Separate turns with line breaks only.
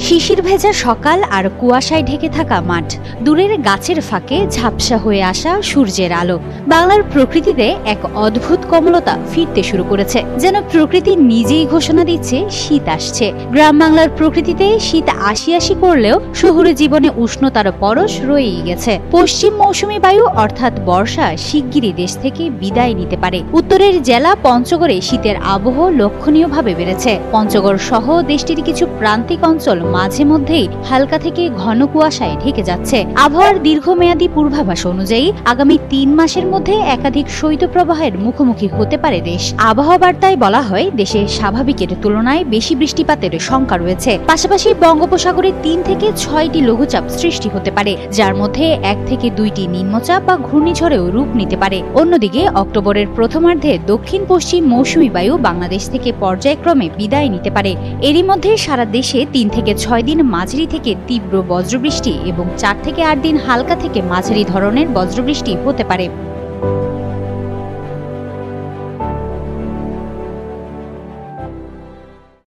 শিশির ভেজা সকাল আর কুয়াশায় ঢেকে থাকা মাঠ, দূরের গাছের ফাঁকে ঝাপসা হয়ে আসা সূর্যের আলো। বাংলার প্রকৃতিতে এক অদ্ভুত কোমলতা ফিরতে শুরু করেছে, যেন প্রকৃতি নিজেই ঘোষণা দিচ্ছে শীত আসছে। গ্রাম বাংলার প্রকৃতিতে শীত আসি আসি করলেও শহুরে জীবনে উষ্ণতার পরশ রয়েই গেছে। পশ্চিম মৌসুমী বায়ু অর্থাৎ বর্ষা শিগগিরই দেশ থেকে বিদায় নিতে পারে। উত্তরের জেলা পঞ্চগড়ে শীতের আবহ লক্ষণীয়ভাবে বেড়েছে। পঞ্চগড় সহ দেশটির কিছু প্রান্তিক অঞ্চল মাঝে মধ্যেই হালকা থেকে ঘন কুয়াশায় ঢেকে যাচ্ছে। আবহাওয়ার দীর্ঘমেয়াদী পূর্বাভাস অনুযায়ী আগামী ৩ মাসের মধ্যে একাধিক শৈত্যপ্রবাহের মুখোমুখি হতে পারে দেশ। আবহাওয়া বার্তায় বলা হয়, দেশে স্বাভাবিকের তুলনায় বেশি বৃষ্টিপাতের শঙ্কা রয়েছে। পাশাপাশি বঙ্গোপসাগরে ৩ থেকে ৬টি লঘুচাপ সৃষ্টি হতে পারে, যার মধ্যে ১ থেকে ২টি নিম্নচাপ বা ঘূর্ণিঝড়েও রূপ নিতে পারে। অন্যদিকে অক্টোবরের প্রথমার্ধে দক্ষিণ পশ্চিম মৌসুমী বায়ু বাংলাদেশ থেকে পর্যায়ক্রমে বিদায় নিতে পারে। এরই মধ্যে সারা দেশে ৩ থেকে ৬ দিন মাঝারি থেকে তীব্র বজ্রবৃষ্টি এবং ৪ থেকে ৮ দিন হালকা থেকে মাঝারি ধরনের বজ্রবৃষ্টি হতে পারে।